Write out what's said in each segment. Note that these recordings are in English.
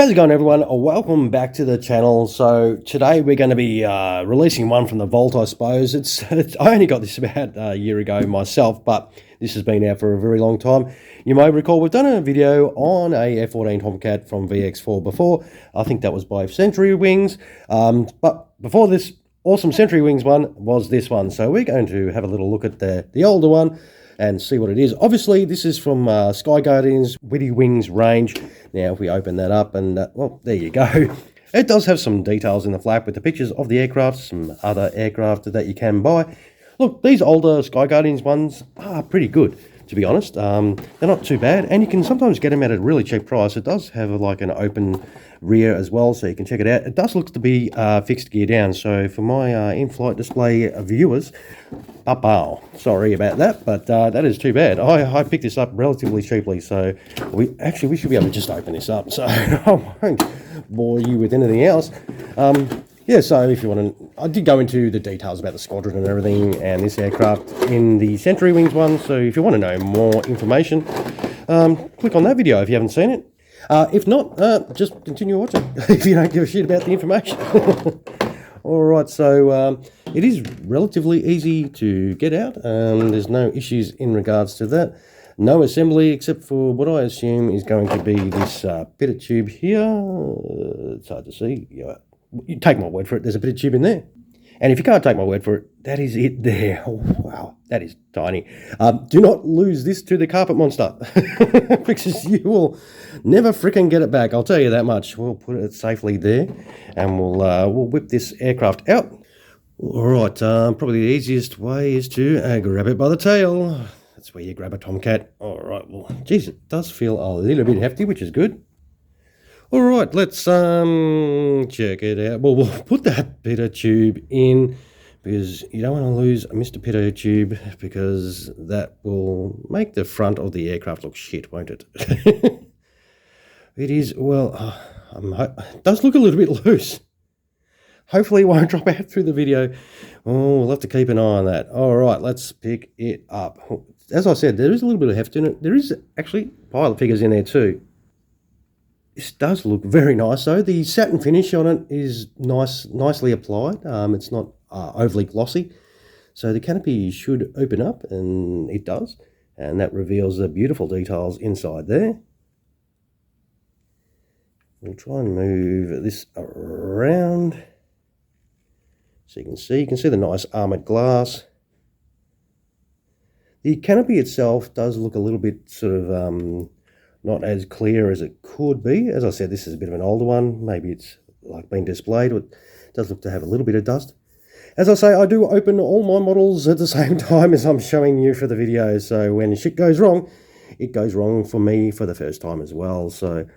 How's it going, everyone? Welcome back to the channel. So today we're going to be releasing one from the vault, I suppose. I only got this about a year ago myself, but this has been out for a very long time. You may recall we've done a video on a F-14 Tomcat from VX-4 before. I think that was by Century Wings. But before this awesome Century Wings one was this one. So we're going to have a little look at the older one and see what it is. Obviously, this is from Sky Guardian's Witty Wings range. Now, if we open that up and, well, there you go. It does have some details in the flap with the pictures of the aircraft, some other aircraft that you can buy. Look, these older Sky Guardians ones are pretty good, to be honest. They're not too bad, and you can sometimes get them at a really cheap price. It does have like an open rear as well, so you can check it out. It does look to be fixed gear down, so for my in-flight display viewers, sorry about that, but that is too bad. I picked this up relatively cheaply, so we should be able to just open this up, so I won't bore you with anything else. Yeah, so if you want to, I did go into the details about the Squadron and everything and this aircraft in the Century Wings one, so if you want to know more information, click on that video if you haven't seen it. If not, just continue watching if you don't give a shit about the information. Alright, so it is relatively easy to get out. There's no issues in regards to that. No assembly except for what I assume is going to be this pitot tube here. It's hard to see. You take my word for it, there's a pitot tube in there. And if you can't take my word for it, that is it there. Oh, wow, that is tiny. Do not lose this to the carpet monster, because you will never frickin' get it back. I'll tell you that much. We'll put it safely there, and we'll whip this aircraft out. All right, probably the easiest way is to grab it by the tail. That's where you grab a Tomcat. All right, well, geez, it does feel a little bit hefty, which is good. All right, let's check it out. Well, we'll put that pitot tube in because you don't want to lose Mr. Pitot tube, because that will make the front of the aircraft look shit, won't it? It is, well, it does look a little bit loose. Hopefully it won't drop out through the video. Oh, we'll have to keep an eye on that. All right, let's pick it up. As I said, there is a little bit of heft in it. There is actually pilot figures in there too. This does look very nice though. The satin finish on it is nicely applied. It's not overly glossy. So the canopy should open up, and it does. And that reveals the beautiful details inside there. We'll try and move this around so you can see the nice armoured glass. The canopy itself does look a little bit sort of not as clear as it could be. As I said, this is a bit of an older one. Maybe it's like been displayed. It does look to have a little bit of dust. As I say, I do open all my models at the same time as I'm showing you for the video. So when shit goes wrong, it goes wrong for me for the first time as well. So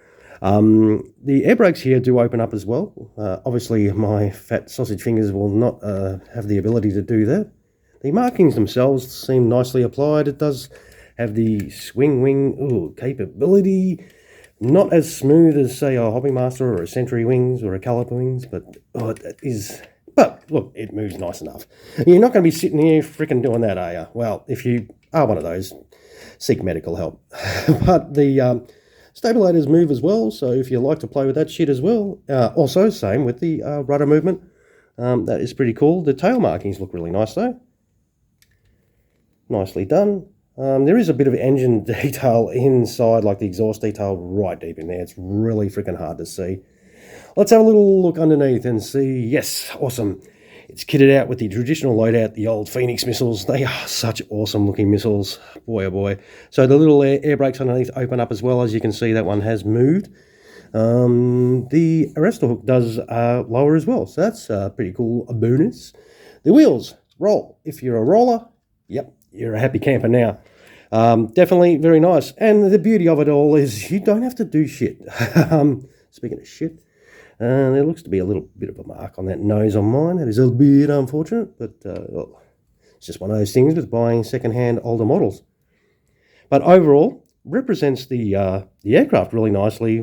the air brakes here do open up as well. Obviously, my fat sausage fingers will not have the ability to do that. The markings themselves seem nicely applied. It does have the swing wing capability. Not as smooth as, say, a Hobbymaster or a Century Wings or a Caliper Wings, but that is. But look, it moves nice enough. You're not going to be sitting here freaking doing that, are you? Well, if you are one of those, seek medical help. But the stabilators move as well, so if you like to play with that shit as well. Also, same with the rudder movement. That is pretty cool. The tail markings look really nice though. Nicely done. There is a bit of engine detail inside, like the exhaust detail right deep in there. It's really freaking hard to see. Let's have a little look underneath and see. Yes, awesome. It's kitted out with the traditional loadout, the old Phoenix missiles. They are such awesome looking missiles. Boy, oh boy. So the little air brakes underneath open up as well. As you can see, that one has moved. The arrestor hook does lower as well. So that's pretty cool. A bonus. The wheels roll. If you're a roller, yep, you're a happy camper now. Definitely very nice. And the beauty of it all is you don't have to do shit. Speaking of shit, there looks to be a little bit of a mark on that nose on mine. That is a bit unfortunate, but well, it's just one of those things with buying second-hand older models. But overall, represents the aircraft really nicely.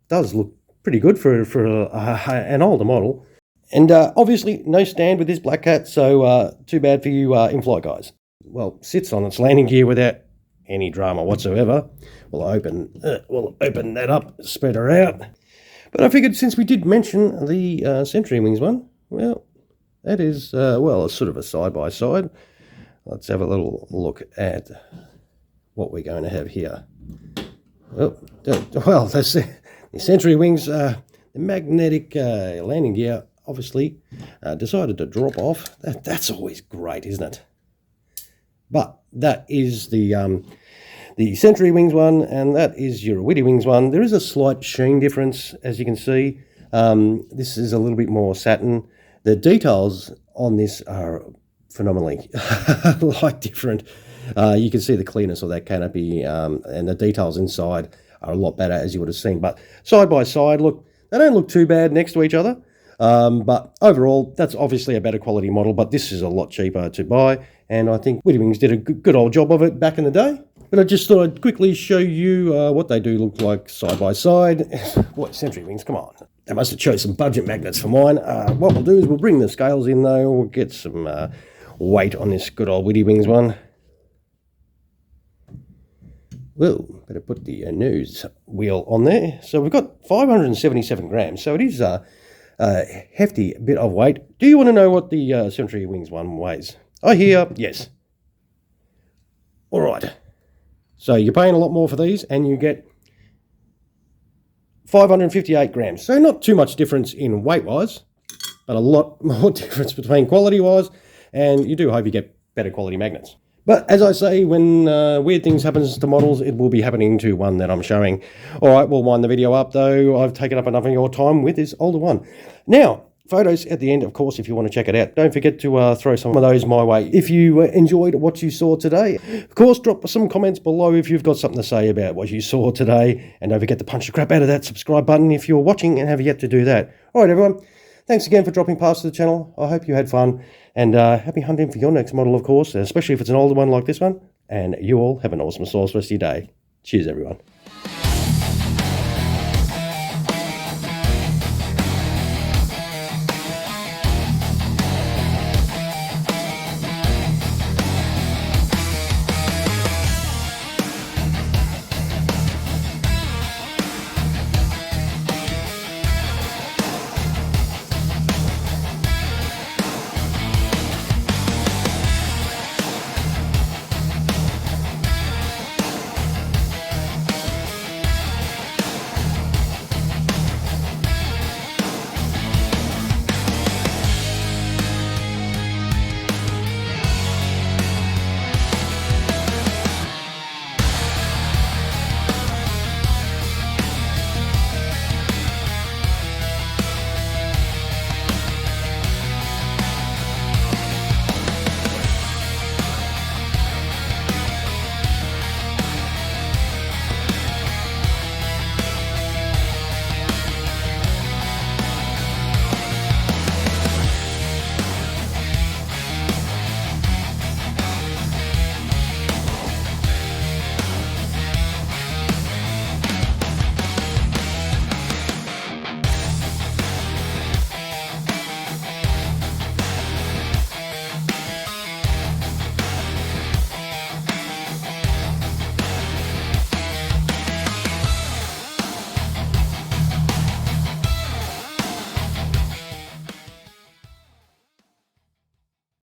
Does look pretty good for an older model. And obviously, no stand with this black cat, so too bad for you in-flight guys. Well, sits on its landing gear without any drama whatsoever. We'll open that up, spread her out. But I figured since we did mention the Century Wings one, well, that is, well, sort of a side-by-side. Let's have a little look at what we're going to have here. Well, that's the Century Wings, the magnetic landing gear, obviously, decided to drop off. That's always great, isn't it? But that is the Century Wings one, and that is your Witty Wings one. There is a slight sheen difference, as you can see. This is a little bit more satin. The details on this are phenomenally different. You can see the clearness of that canopy, and the details inside are a lot better, as you would have seen. But side by side, look, they don't look too bad next to each other. But overall, that's obviously a better quality model, but this is a lot cheaper to buy, and I think Witty Wings did a good old job of it back in the day. But I just thought I'd quickly show you what they do look like side by side. What, Century Wings, come on. They must have chose some budget magnets for mine. What we'll do is we'll bring the scales in though, we'll get some weight on this good old Witty Wings one. Well, better put the nose wheel on there. So we've got 577 grams, so it is a hefty bit of weight. Do you want to know what the Century Wings one weighs? I hear yes. All right. So you're paying a lot more for these, and you get 558 grams. So not too much difference in weight-wise, but a lot more difference between quality-wise, and you do hope you get better quality magnets. But as I say, when weird things happen to models, it will be happening to one that I'm showing. All right, we'll wind the video up, though. I've taken up enough of your time with this older one. Now, photos at the end, of course, if you want to check it out. Don't forget to throw some of those my way. If you enjoyed what you saw today, of course, drop some comments below if you've got something to say about what you saw today. And don't forget to punch the crap out of that subscribe button if you're watching and have yet to do that. All right, everyone. Thanks again for dropping past the channel. I hope you had fun. And happy hunting for your next model, of course, especially if it's an older one like this one. And you all have an awesome sauce rest of your day. Cheers, everyone.